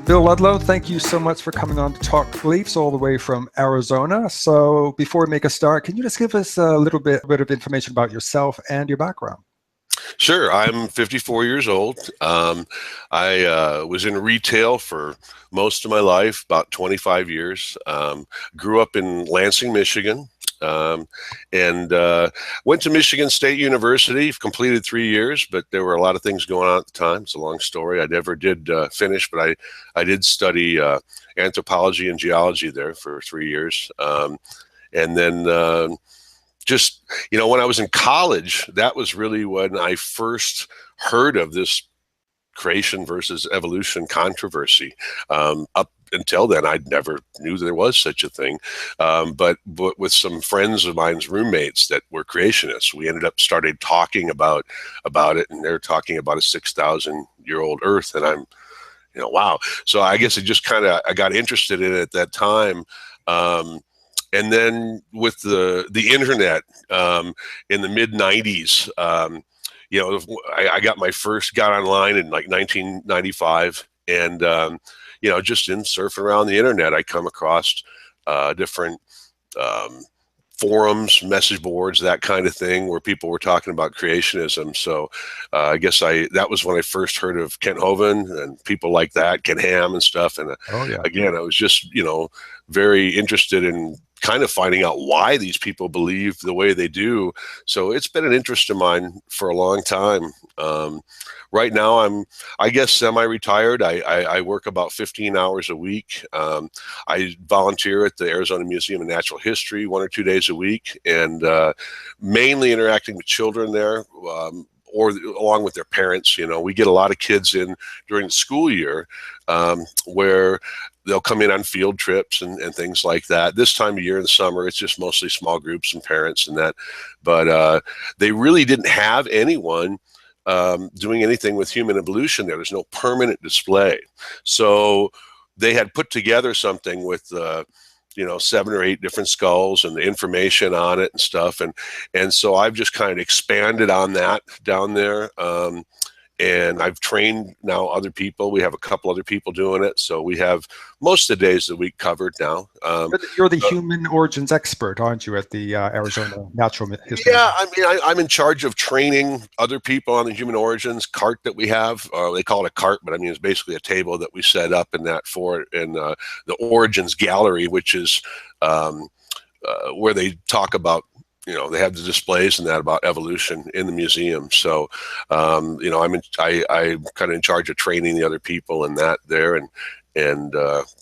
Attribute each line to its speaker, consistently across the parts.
Speaker 1: Bill Ludlow, thank you so much for coming on to Talk Beliefs all the way from Arizona. So before we make a start, can you just give us a little bit of information about yourself and your background?
Speaker 2: Sure. I'm 54 years old. I was in retail for most of my life, about 25 years. Grew up in Lansing, Michigan, and went to Michigan State University, completed 3 years, but there were a lot of things going on at the time. It's a long story. I never did finish, but I did study anthropology and geology there for 3 years. And then just, when I was in college, that was really when I first heard of this creation versus evolution controversy. Up until then, I'd never knew there was such a thing. But with some friends of mine's roommates that were creationists, we ended up started talking about it, and they're talking about a 6,000-year-old Earth, and I'm, wow. So I guess I got interested in it at that time. And then with the internet in the mid 90s, I got online in like 1995, and just in surfing around the internet, I come across different forums, message boards, that kind of thing, where people were talking about creationism. So I guess that was when I first heard of Kent Hovind and people like that, Ken Ham and stuff. And again, I was just very interested in kind of finding out why these people believe the way they do. So it's been an interest of mine for a long time. Right now, I'm, I guess, semi-retired. I work about 15 hours a week. I volunteer at the Arizona Museum of Natural History 1 or 2 days a week, and mainly interacting with children there, or along with their parents. We get a lot of kids in during the school year where they'll come in on field trips and things like that. This time of year in the summer, it's just mostly small groups and parents and that. But they really didn't have anyone doing anything with human evolution there. There's no permanent display. So they had put together something with 7 or 8 different skulls and the information on it and stuff. And so I've just kind of expanded on that down there. And I've trained now other people. We have a couple other people doing it. So we have most of the days of the week covered now.
Speaker 1: You're the human origins expert, aren't you, at the Arizona Natural History?
Speaker 2: Yeah, I mean, I'm in charge of training other people on the human origins cart that we have. They call it a cart, but I mean, it's basically a table that we set up in the origins gallery, which is where they talk about, they have the displays and that about evolution in the museum. So, I'm kind of in charge of training the other people and that there and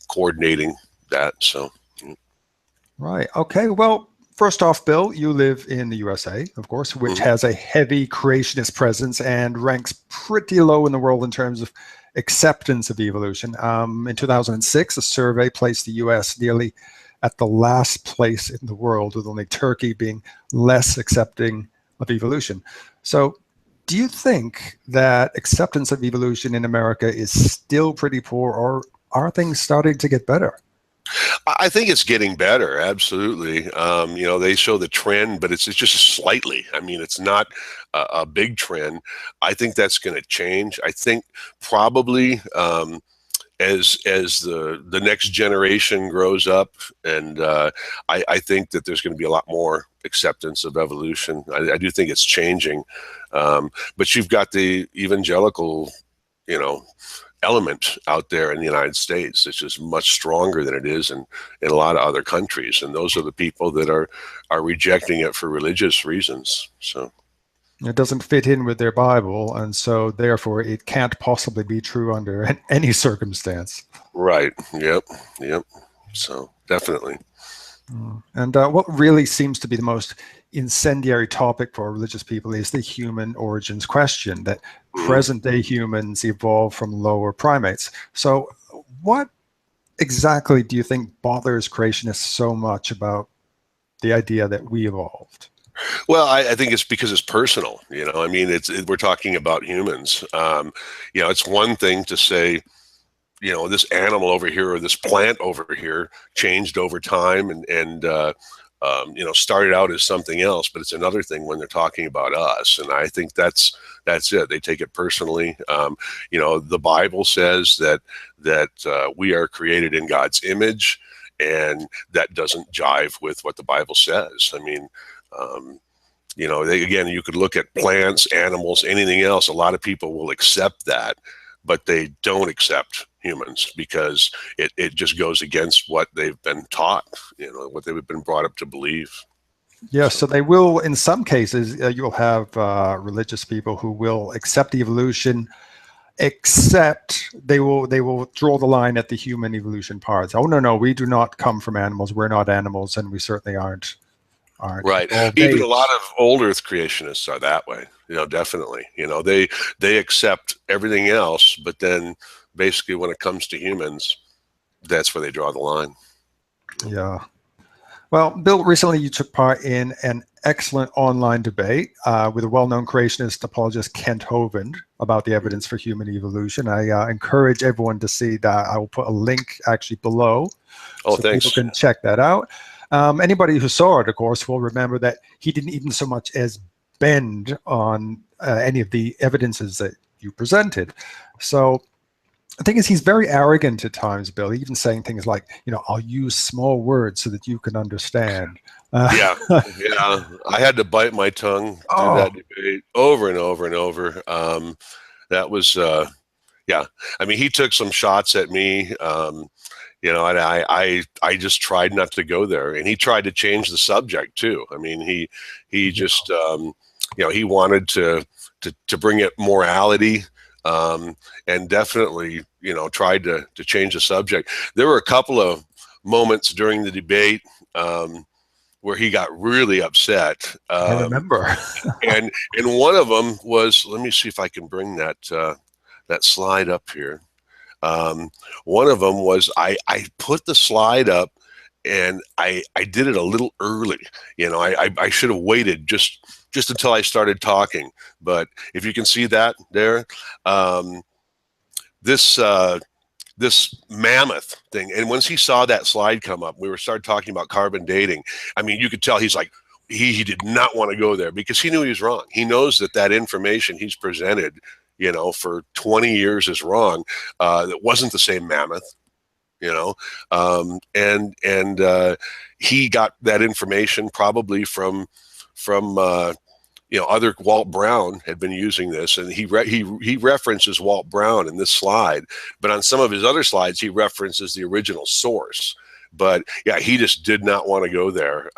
Speaker 2: coordinating that. So,
Speaker 1: right. Okay. Well, first off, Bill, you live in the USA, of course, which has a heavy creationist presence and ranks pretty low in the world in terms of acceptance of evolution. In 2006, a survey placed the US nearly at the last place in the world, with only Turkey being less accepting of evolution. So do you think that acceptance of evolution in America is still pretty poor, or are things starting to get better?
Speaker 2: I think it's getting better. Absolutely. They show the trend, but it's just slightly. I mean, it's not a big trend. I think that's going to change. I think probably as the next generation grows up, and I think that there's going to be a lot more acceptance of evolution. I do think it's changing, but you've got the evangelical, element out there in the United States. It's just much stronger than it is in a lot of other countries, and those are the people that are rejecting it for religious reasons. So
Speaker 1: it doesn't fit in with their Bible, and so therefore it can't possibly be true under any circumstance.
Speaker 2: Right. Yep. So definitely.
Speaker 1: And what really seems to be the most incendiary topic for religious people is the human origins question, that present-day humans evolved from lower primates. So what exactly do you think bothers creationists so much about the idea that we evolved?
Speaker 2: Well, I think it's because it's personal. I mean, we're talking about humans. It's one thing to say, this animal over here or this plant over here changed over time, and started out as something else, but it's another thing when they're talking about us. And I think that's it. They take it personally. The Bible says that we are created in God's image, and that doesn't jive with what the Bible says. I mean, again, you could look at plants, animals, anything else. A lot of people will accept that, but they don't accept humans because it just goes against what they've been taught, what they've been brought up to believe.
Speaker 1: Yeah, so they will, in some cases, you'll have religious people who will accept evolution, except they will draw the line at the human evolution parts. Oh, no, we do not come from animals. We're not animals, and we certainly aren't.
Speaker 2: Right. Even a lot of old Earth creationists are that way. Definitely. They accept everything else, but then basically when it comes to humans, that's where they draw the line.
Speaker 1: Yeah. Well, Bill, recently you took part in an excellent online debate with a well-known creationist apologist, Kent Hovind, about the evidence for human evolution. I encourage everyone to see that. I will put a link actually below.
Speaker 2: Oh, so thanks.
Speaker 1: People can check that out. Anybody who saw it, of course, will remember that he didn't even so much as bend on any of the evidences that you presented. So the thing is, he's very arrogant at times, Bill, even saying things like, I'll use small words so that you can understand.
Speaker 2: Yeah. I had to bite my tongue through that debate over and over and over. That was, I mean, he took some shots at me. And I just tried not to go there, and he tried to change the subject too. I mean, he just, he wanted to bring it morality, and definitely, tried to change the subject. There were a couple of moments during the debate, where he got really upset.
Speaker 1: I remember.
Speaker 2: and one of them was, let me see if I can bring that slide up here. One of them was I put the slide up, and I did it a little early. I should have waited just until I started talking. But if you can see that there, this mammoth thing. And once he saw that slide come up, we started talking about carbon dating. I mean, you could tell he's like, he did not want to go there because he knew he was wrong. He knows that information he's presented, for 20 years is wrong. That wasn't the same mammoth, and he got that information probably from other. Walt Brown had been using this, and he references Walt Brown in this slide, but on some of his other slides, he references the original source. But yeah, he just did not want to go there.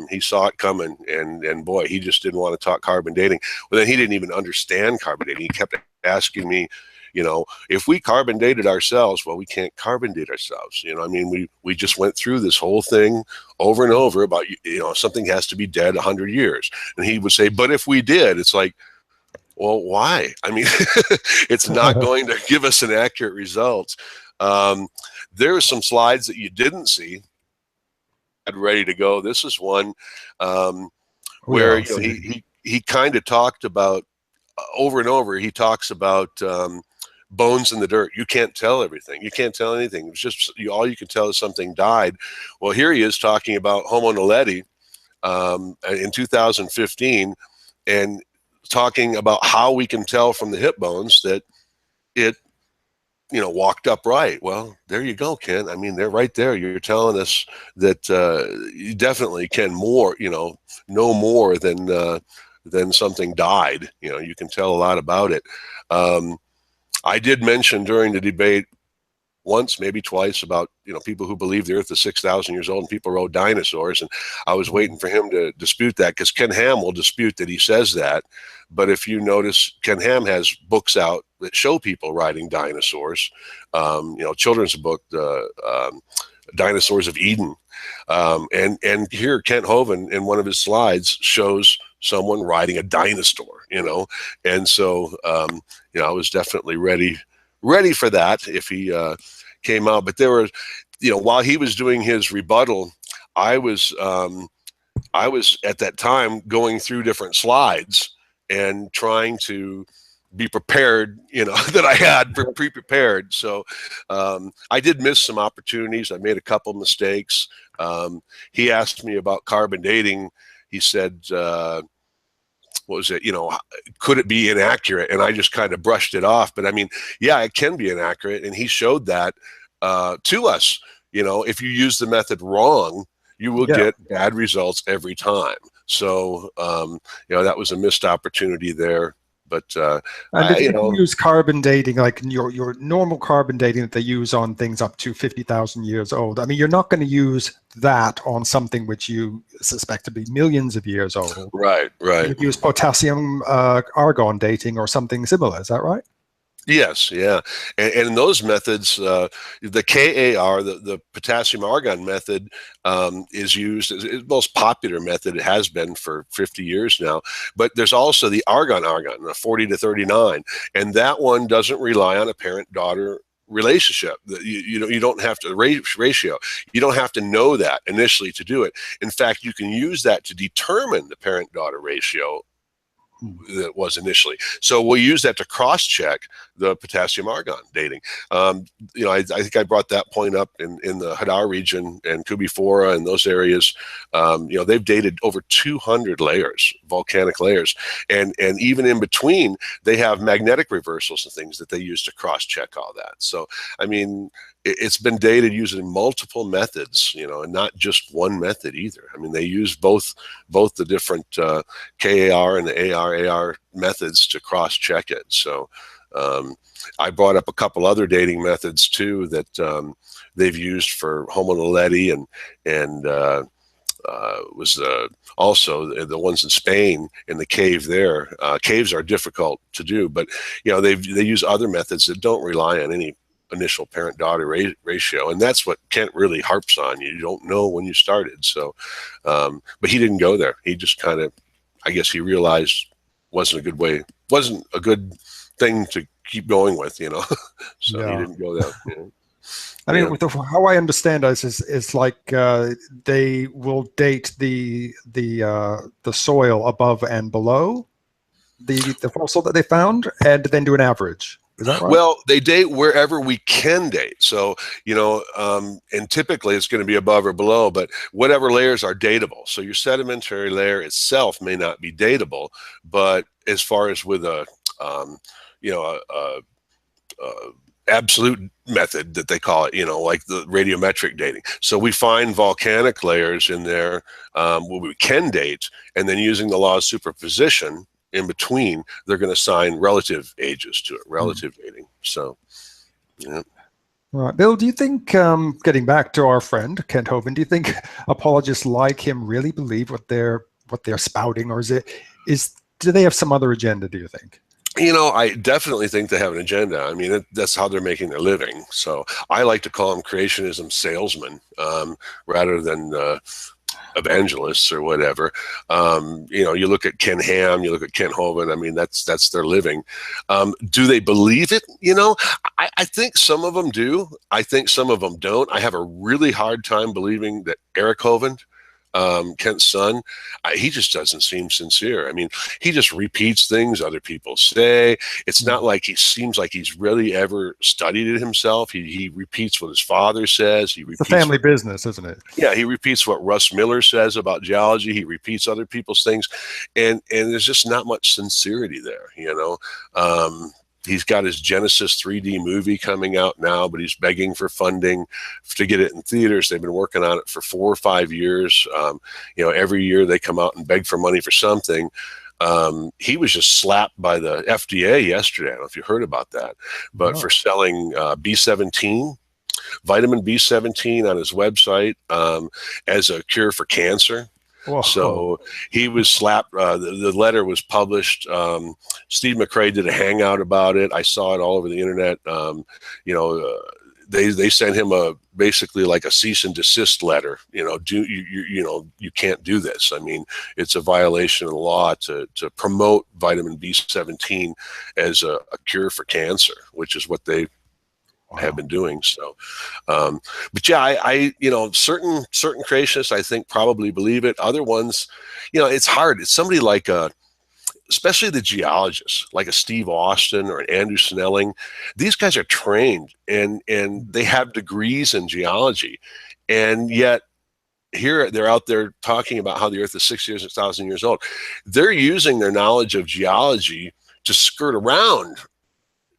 Speaker 2: He saw it coming, and boy, he just didn't want to talk carbon dating. Well, then he didn't even understand carbon dating. He kept asking me, if we carbon dated ourselves, well, we can't carbon date ourselves. I mean, we just went through this whole thing over and over about, something has to be dead 100 years. And he would say, but if we did, it's like, well, why? I mean, it's not going to give us an accurate result. There are some slides that you didn't see ready to go. This is one where he kind of talked about over and over. He talks about bones in the dirt. You can't tell everything. You can't tell anything. It's just all you can tell is something died. Well, here he is talking about Homo naledi in 2015, and talking about how we can tell from the hip bones that it walked upright. Well, there you go, Ken. I mean, they're right there. You're telling us that you definitely can know more than something died. You can tell a lot about it. I did mention during the debate once, maybe twice, about people who believe the Earth is 6,000 years old and people rode dinosaurs, and I was waiting for him to dispute that, because Ken Ham will dispute that he says that. But if you notice, Ken Ham has books out that show people riding dinosaurs. Children's book, Dinosaurs of Eden, and here Kent Hovind in one of his slides shows someone riding a dinosaur. And so I was definitely ready for that if he came out. But there were, while he was doing his rebuttal, I was at that time going through different slides and trying to be prepared, that I had pre-prepared. So I did miss some opportunities. I made a couple mistakes. He asked me about carbon dating. He said, what was it? Could it be inaccurate? And I just kind of brushed it off. But I mean, yeah, it can be inaccurate. And he showed that to us. If you use the method wrong, you will get bad results every time. So, that was a missed opportunity there. But
Speaker 1: and if you use carbon dating, like your normal carbon dating that they use on things up to 50,000 years old, I mean, you're not going to use that on something which you suspect to be millions of years old.
Speaker 2: Right.
Speaker 1: You'd use potassium argon dating or something similar. Is that right?
Speaker 2: Yes, yeah, and in those methods, the KAR, the potassium argon method, is used as the most popular method. It has been for 50 years now. But there's also the argon, the 40 to 39, and that one doesn't rely on a parent-daughter relationship. You don't have to ratio. You don't have to know that initially to do it. In fact, you can use that to determine the parent-daughter ratio that was initially. So we'll use that to cross-check the potassium argon dating. I think I brought that point up in the Hadar region and Kubifora and those areas. They've dated over 200 layers, volcanic layers, and even in between, they have magnetic reversals and things that they use to cross-check all that. So I mean, it's been dated using multiple methods, and not just one method either. I mean, they use both the different KAR and the AR methods to cross-check it. So I brought up a couple other dating methods too that they've used for Homo naledi and was also the ones in Spain in the cave there. Caves are difficult to do, but they use other methods that don't rely on any initial parent-daughter ratio, and that's what Kent really harps on. You don't know when you started. So but he didn't go there. He just kind of, I guess he realized wasn't a good thing to keep going with, so he didn't go there.
Speaker 1: I mean, how I understand this is like they will date the soil above and below the fossil that they found, and then do an average. Is that right?
Speaker 2: Well, they date wherever we can date. So, and typically it's going to be above or below, but whatever layers are dateable. So your sedimentary layer itself may not be dateable, but as far as with a absolute method that they call it, like the radiometric dating. So we find volcanic layers in there where we can date, and then using the law of superposition in between, they're going to assign relative ages to it, relative dating. So, yeah.
Speaker 1: Right. Bill, do you think, getting back to our friend, Kent Hovind, do you think apologists like him really believe what they're spouting, or do they have some other agenda, do you think?
Speaker 2: I definitely think they have an agenda. I mean, that's how they're making their living. So I like to call them creationism salesmen rather than evangelists or whatever. You look at Ken Ham, you look at Kent Hovind. I mean, that's their living. Do they believe it? I think some of them do. I think some of them don't. I have a really hard time believing that Eric Hovind, Kent's son, he just doesn't seem sincere. I mean, he just repeats things other people say. It's not like he seems like he's really ever studied it himself. He repeats what his father says. He repeats
Speaker 1: it's a family business, isn't it?
Speaker 2: Yeah, he repeats what Russ Miller says about geology. He repeats other people's things, and there's just not much sincerity there. He's got his Genesis 3D movie coming out now, but he's begging for funding to get it in theaters. They've been working on it for 4 or 5 years. Every year they come out and beg for money for something. He was just slapped by the FDA yesterday. I don't know if you heard about that, but for selling B17, vitamin B17 on his website as a cure for cancer. Whoa. So he was slapped. The letter was published. Steve McRae did a hangout about it. I saw it all over the internet. They sent him basically like a cease and desist letter. You can't do this. I mean, it's a violation of the law to promote vitamin B17 as a cure for cancer, which is what they have been doing. So, but yeah, I certain creationists, I think, probably believe it. Other ones, it's hard. It's somebody like especially the geologists, like a Steve Austin or an Andrew Snelling. These guys are trained and they have degrees in geology, and yet here they're out there talking about how the Earth is 6,000 years old. They're using their knowledge of geology to skirt around,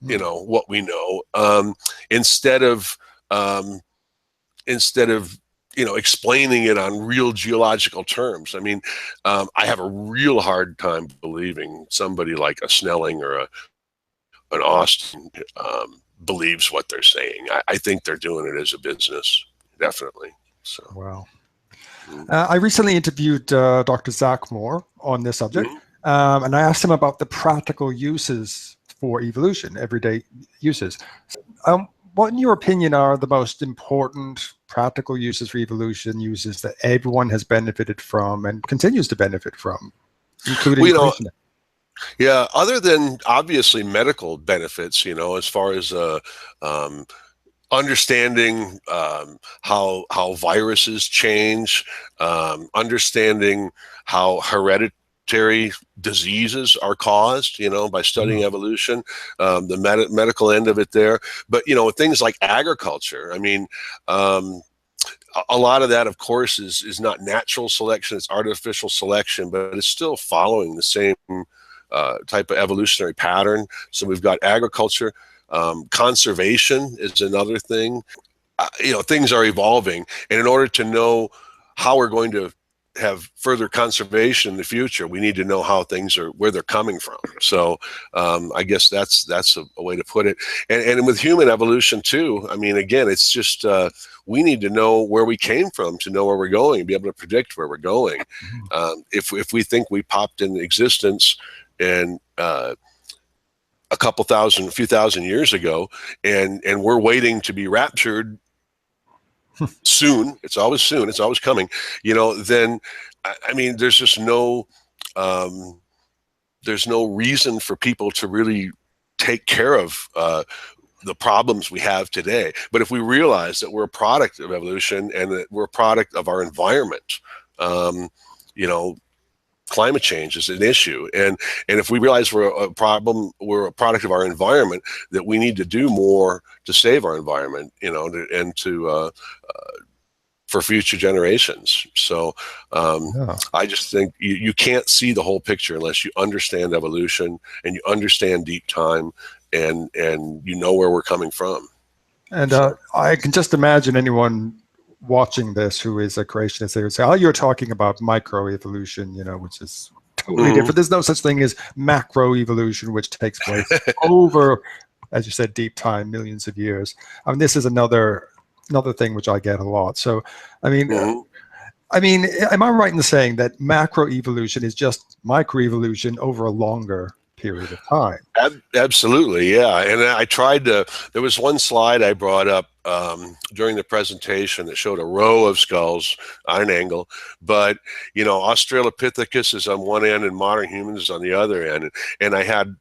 Speaker 2: you know, what we know, instead of you know, explaining it on real geological terms. I mean, I have a real hard time believing somebody like a Snelling or an Austin believes what they're saying. I think they're doing it as a business, definitely. So,
Speaker 1: wow. I recently interviewed Dr. Zach Moore on this subject, and I asked him about the practical uses for evolution, everyday uses. What, in your opinion, are the most important practical uses for evolution, uses that everyone has benefited from and continues to benefit from, including creationists?
Speaker 2: Yeah, other than obviously medical benefits, you know, as far as understanding how viruses change, understanding how hereditary diseases are caused, you know, by studying evolution, the medical end of it there. But, you know, things like agriculture, I mean, a lot of that, of course, is not natural selection, it's artificial selection, but it's still following the same type of evolutionary pattern. So we've got agriculture. Conservation is another thing. You know, things are evolving, and in order to know how we're going to have further conservation in the future, we need to know how things are, where they're coming from. So I guess that's a way to put it. And with human evolution too, I mean, again, it's just we need to know where we came from to know where we're going and be able to predict where we're going. If we think we popped into existence and a few thousand years ago, and we're waiting to be raptured soon, it's always coming, you know, then I mean, there's just there's no reason for people to really take care of the problems we have today. But if we realize that we're a product of evolution and that we're a product of our environment, you know, climate change is an issue, and if we realize we're a product of our environment, that we need to do more to save our environment, you know, for future generations. So I just think you can't see the whole picture unless you understand evolution and you understand deep time, and you know where we're coming from.
Speaker 1: And I can just imagine anyone watching this who is a creationist, they would say, oh, you're talking about microevolution, you know, which is totally different. There's no such thing as macroevolution, which takes place over, as you said, deep time, millions of years. I mean, this is another thing which I get a lot. So, I mean, am I right in saying that macroevolution is just microevolution over a longer period of time?
Speaker 2: Absolutely, yeah. And I tried to, there was one slide I brought up during the presentation that showed a row of skulls on an angle, but, you know, Australopithecus is on one end and modern humans is on the other end. And I had,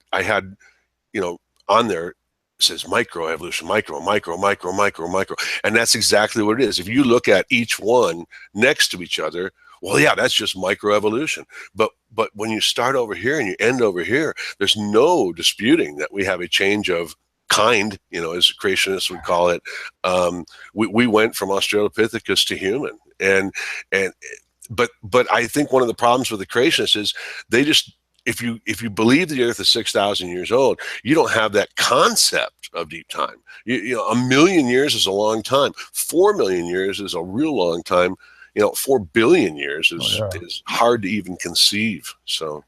Speaker 2: you know, on there, it says microevolution, micro. And that's exactly what it is. If you look at each one next to each other, well, yeah, that's just microevolution. But when you start over here and you end over here, there's no disputing that we have a change of kind, you know, as creationists would call it. We went from Australopithecus to human, but I think one of the problems with the creationists is they just, if you believe the Earth is 6,000 years old, you don't have that concept of deep time. You know, 1 million years is a long time. 4 million years is a real long time. You know, 4 billion years is hard to even conceive. So,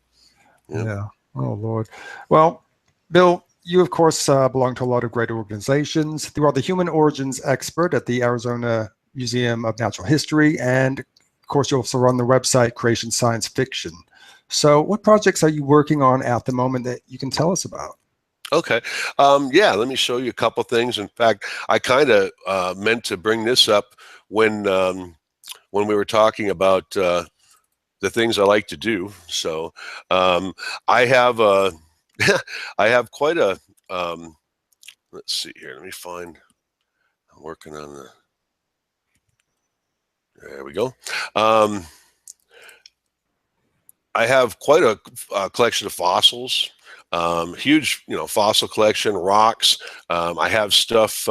Speaker 1: yeah. Oh, Lord. Well, Bill, you, of course, belong to a lot of great organizations. You are the human origins expert at the Arizona Museum of Natural History. And, of course, you also run the website Creation Science Fiction. So what projects are you working on at the moment that you can tell us about?
Speaker 2: Okay. Yeah, let me show you a couple things. In fact, I kind of meant to bring this up when we were talking about the things I like to do. So I have I have quite a, let's see here, let me find, I'm working on the, there we go. I have quite a collection of fossils, huge, you know, fossil collection, rocks. I have stuff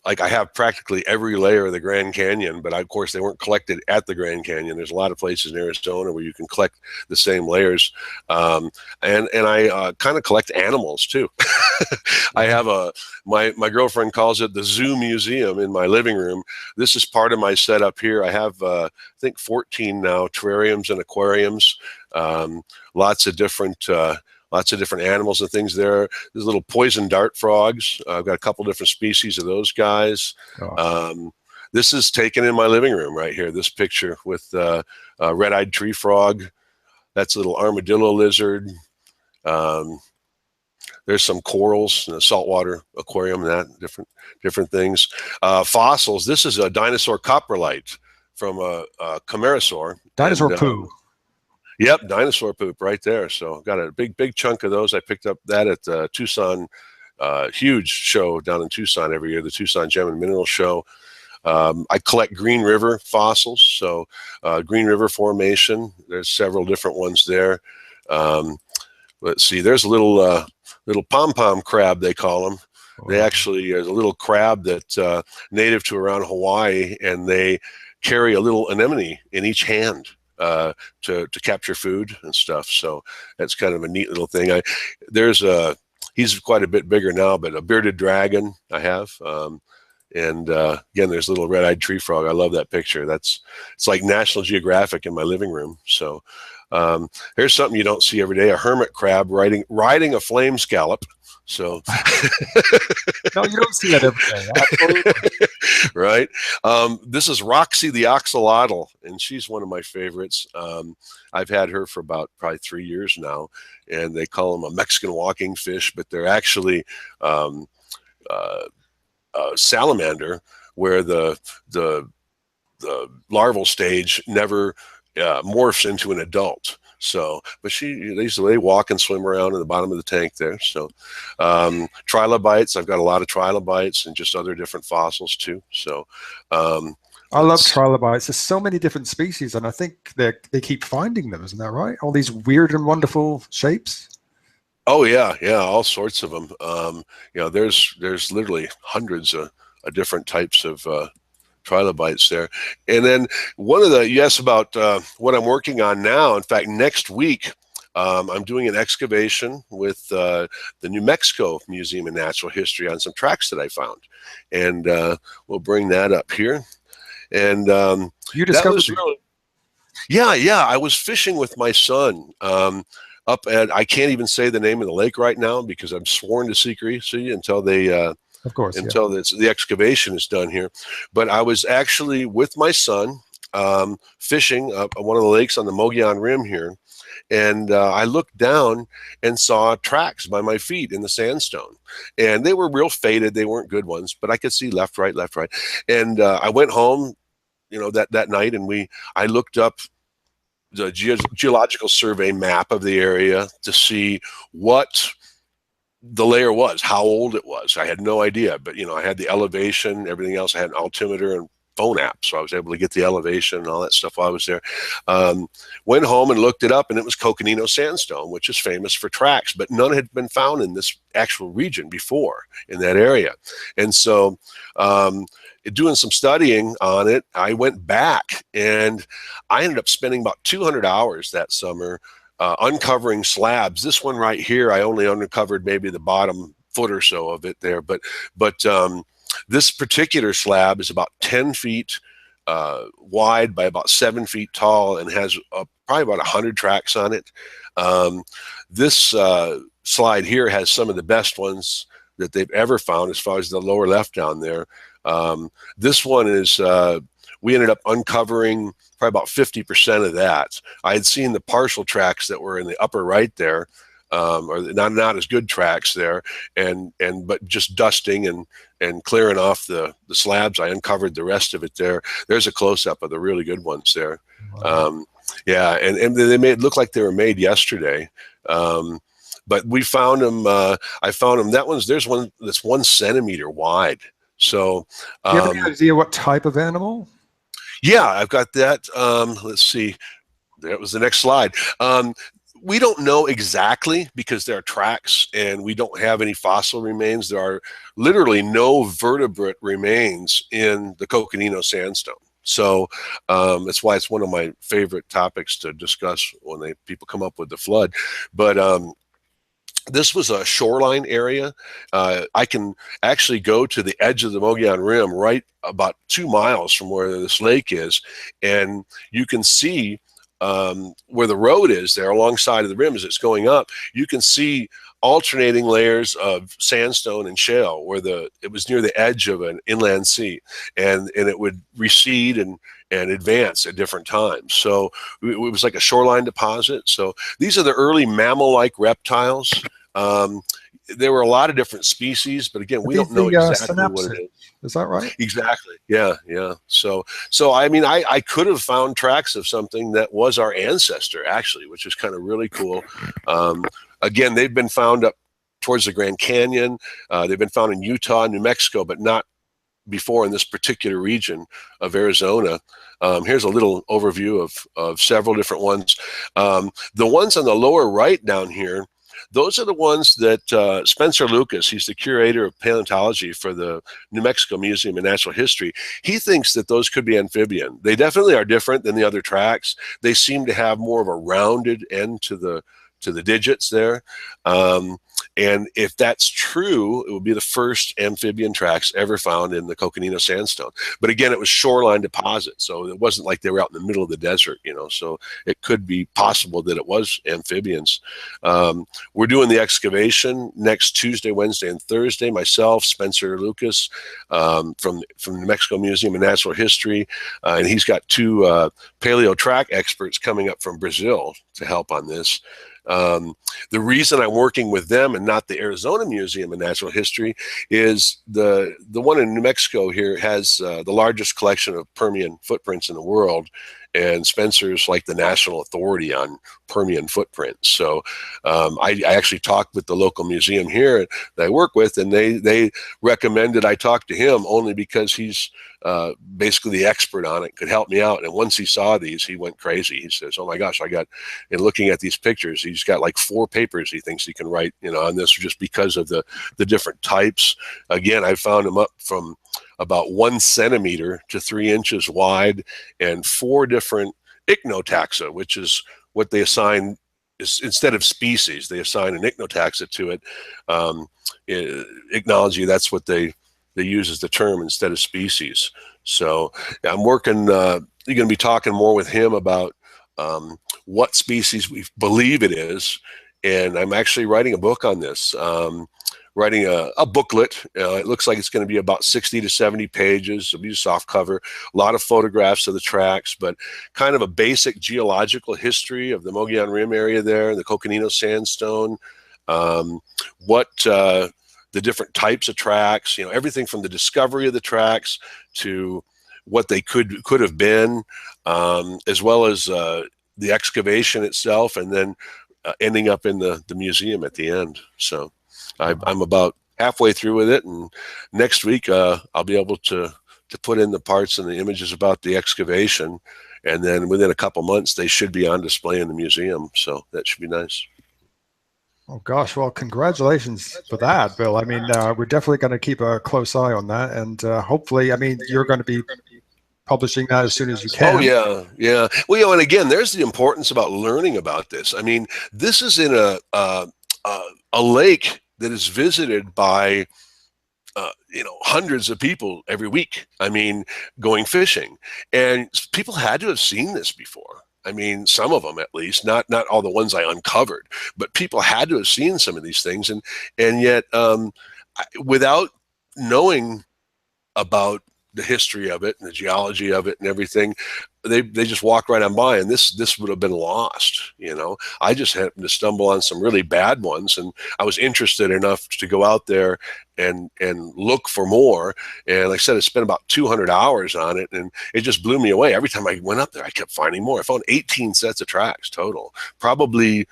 Speaker 2: like I have practically every layer of the Grand Canyon, but of course they weren't collected at the Grand Canyon. There's a lot of places in Arizona where you can collect the same layers. And I kind of collect animals too. I have my girlfriend calls it the zoo museum in my living room. This is part of my setup here. I have, I think 14 now terrariums and aquariums. Lots of different animals and things there. There's little poison dart frogs. I've got a couple different species of those guys. Oh. This is taken in my living room right here. This picture with a red-eyed tree frog. That's a little armadillo lizard. There's some corals in a saltwater aquarium, different things. Fossils. This is a dinosaur coprolite from a Camarasaur.
Speaker 1: Dinosaur poo.
Speaker 2: Yep, dinosaur poop right there. So got a big chunk of those. I picked up that at the Tucson, huge show down in Tucson every year, the Tucson Gem and Mineral Show. I collect Green River fossils. So Green River Formation, there's several different ones there. Let's see, there's a little pom-pom crab, they call them. Oh. They actually, there's a little crab that's native to around Hawaii, and they carry a little anemone in each hand. To capture food and stuff. So that's kind of a neat little thing. He's quite a bit bigger now, but a bearded dragon I have. And again, there's a little red-eyed tree frog. I love that picture. It's like National Geographic in my living room. So here's something you don't see every day: a hermit crab riding a flame scallop. So
Speaker 1: no, you don't see that every day.
Speaker 2: Right. This is Roxy the axolotl, and she's one of my favorites. I've had her for about probably 3 years now, and they call them a Mexican walking fish, but they're actually salamander, where the larval stage never morphs into an adult. So, but they walk and swim around in the bottom of the tank there. So, trilobites, I've got a lot of trilobites and just other different fossils too. So,
Speaker 1: I love trilobites. There's so many different species, and I think they keep finding them. Isn't that right? All these weird and wonderful shapes.
Speaker 2: Oh yeah, all sorts of them. There's literally hundreds of different types of trilobites there. And then you asked about what I'm working on now. In fact, next week, I'm doing an excavation with the New Mexico Museum of Natural History on some tracks that I found. And we'll bring that up here. And
Speaker 1: you discovered
Speaker 2: I was fishing with my son up at, I can't even say the name of the lake right now because I'm sworn to secrecy until they
Speaker 1: of course,
Speaker 2: until the excavation is done here. But I was actually with my son fishing up one of the lakes on the Mogollon Rim here, and I looked down and saw tracks by my feet in the sandstone, and they were real faded. They weren't good ones, but I could see left, right. And I went home, that night, and I looked up the geological survey map of the area to see what the layer was, how old it was. I had no idea, but I had the elevation, everything else. I had an altimeter and phone app, so I was able to get the elevation and all that stuff while I was there. Went home and looked it up, and it was Coconino sandstone, which is famous for tracks, but none had been found in this actual region before in that area. And so doing some studying on it, I went back, and I ended up spending about 200 hours that summer uncovering slabs. This one right here, I only uncovered maybe the bottom foot or so of it there, but this particular slab is about 10 feet wide by about 7 feet tall and has probably about 100 tracks on it. This slide here has some of the best ones that they've ever found as far as the lower left down there. This one is, we ended up uncovering probably about 50% of that. I had seen the partial tracks that were in the upper right there, or not as good tracks there, but just dusting and clearing off the slabs, I uncovered the rest of it there. There's a close-up of the really good ones there. Wow. And they made it look like they were made yesterday. But we found them. I found them. There's one that's 1 centimeter wide. So,
Speaker 1: do you have any idea what type of animal?
Speaker 2: Yeah, I've got that. Let's see. That was the next slide. we don't know exactly because there are tracks and we don't have any fossil remains. There are literally no vertebrate remains in the Coconino sandstone. So that's why it's one of my favorite topics to discuss when people come up with the flood. But this was a shoreline area. I can actually go to the edge of the Mogollon Rim, right about 2 miles from where this lake is, and you can see where the road is there alongside of the rim as it's going up. You can see alternating layers of sandstone and shale where it was near the edge of an inland sea, and it would recede and advance at different times. So it was like a shoreline deposit. So these are the early mammal-like reptiles. There were a lot of different species, but again, we don't know exactly what it is.
Speaker 1: Is that right?
Speaker 2: Exactly. Yeah. So I mean, I could have found tracks of something that was our ancestor, actually, which is kind of really cool. Again, they've been found up towards the Grand Canyon. They've been found in Utah and New Mexico, but not before in this particular region of Arizona. Here's a little overview of several different ones. The ones on the lower right down here, those are the ones that Spencer Lucas, he's the curator of paleontology for the New Mexico Museum of Natural History. He thinks that those could be amphibian. They definitely are different than the other tracks. They seem to have more of a rounded end to the digits there. And if that's true, it would be the first amphibian tracks ever found in the Coconino sandstone. But again, it was shoreline deposit, so it wasn't like they were out in the middle of the desert, so it could be possible that it was amphibians. We're doing the excavation next Tuesday, Wednesday, and Thursday. Myself, Spencer Lucas from the New Mexico Museum of Natural History, and he's got 2 paleo track experts coming up from Brazil to help on this. The reason I'm working with them and not the Arizona Museum of Natural History is the one in New Mexico here has the largest collection of Permian footprints in the world, and Spencer's like the national authority on Permian footprints. So I actually talked with the local museum here that I work with, and they recommended I talk to him only because he's basically the expert on it, could help me out. And once he saw these, he went crazy. He says, oh my gosh, in looking at these pictures, he's got like 4 papers he thinks he can write, on this just because of the different types. Again, I found them up from about 1 centimeter to 3 inches wide, and 4 different ichnotaxa, which is what they assign instead of species, they assign an ichnotaxa to it. Ichnology, that's what they use as the term instead of species. So I'm working, you're going to be talking more with him about what species we believe it is. And I'm actually writing a book on this, writing a booklet. It looks like it's going to be about 60 to 70 pages. It'll be a soft cover, a lot of photographs of the tracks, but kind of a basic geological history of the Mogollon Rim area there, the Coconino sandstone, the different types of tracks, everything from the discovery of the tracks to what they could have been, as well as the excavation itself, and then ending up in the museum at the end. So I'm about halfway through with it, and next week I'll be able to put in the parts and the images about the excavation, and then within a couple months they should be on display in the museum. So that should be nice.
Speaker 1: Oh gosh, well, congratulations for that, Bill. I mean, we're definitely going to keep a close eye on that, and hopefully, I mean, you're going to be publishing that as soon as you can.
Speaker 2: Oh yeah. Well, and again, there's the importance about learning about this. I mean, this is in a lake that is visited by hundreds of people every week. I mean, going fishing, and people had to have seen this before. I mean, some of them at least, not all the ones I uncovered, but people had to have seen some of these things, and yet without knowing about the history of it and the geology of it and everything, they just walked right on by, and this would have been lost. I just happened to stumble on some really bad ones, and I was interested enough to go out there and look for more. And like I said, I spent about 200 hours on it, and it just blew me away. Every time I went up there, I kept finding more. I found 18 sets of tracks total. Probably,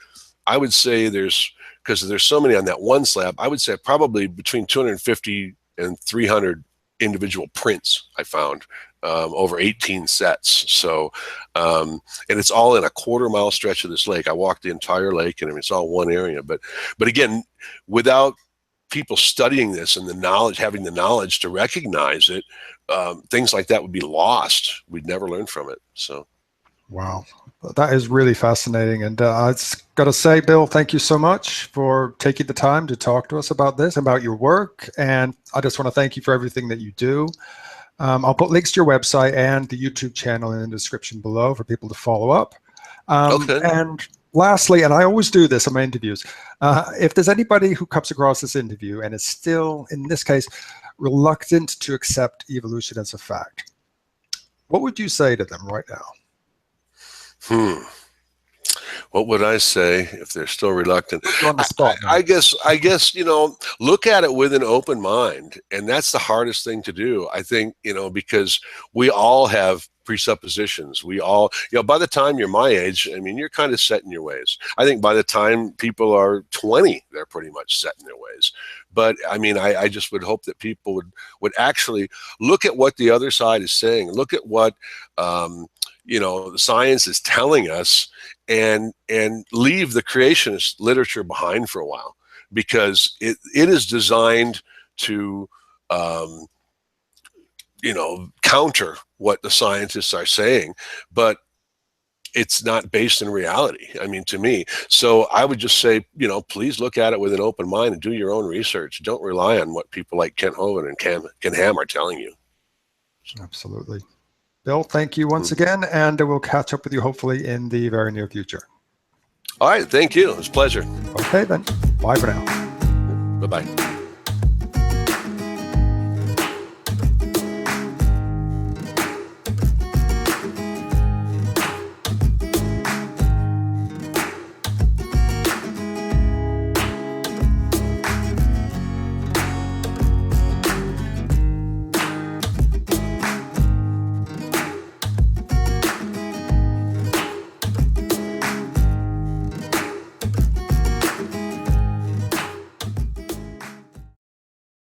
Speaker 2: I would say because there's so many on that one slab, I would say probably between 250 and 300 individual prints I found, over 18 sets. So, and it's all in a 1/4 mile stretch of this lake. I walked the entire lake, and I mean, it's all one area. But again, without people studying this and the knowledge, having the knowledge to recognize it, things like that would be lost. We'd never learn from it. So.
Speaker 1: Wow, that is really fascinating. And I just got to say, Bill, thank you so much for taking the time to talk to us about this, about your work. And I just want to thank you for everything that you do. I'll put links to your website and the YouTube channel in the description below for people to follow up.
Speaker 2: Okay.
Speaker 1: And lastly, and I always do this in my interviews, if there's anybody who comes across this interview and is still, in this case, reluctant to accept evolution as a fact, what would you say to them right now?
Speaker 2: What would I say if they're still reluctant?
Speaker 1: On the spot,
Speaker 2: I guess, look at it with an open mind. And that's the hardest thing to do, I think, because we all have presuppositions. We all, by the time you're my age, I mean, you're kind of set in your ways. I think by the time people are 20, they're pretty much set in their ways. But I mean, I just would hope that people would actually look at what the other side is saying, look at what, the science is telling us, and leave the creationist literature behind for a while, because it is designed to counter what the scientists are saying, but it's not based in reality, I mean, to me. So I would just say, please look at it with an open mind and do your own research. Don't rely on what people like Kent Hovind and Ken Ham are telling you.
Speaker 1: Absolutely. Bill, thank you once again, and we'll catch up with you hopefully in the very near future.
Speaker 2: All right, thank you. It was a pleasure.
Speaker 1: Okay, then. Bye for now.
Speaker 2: Bye-bye.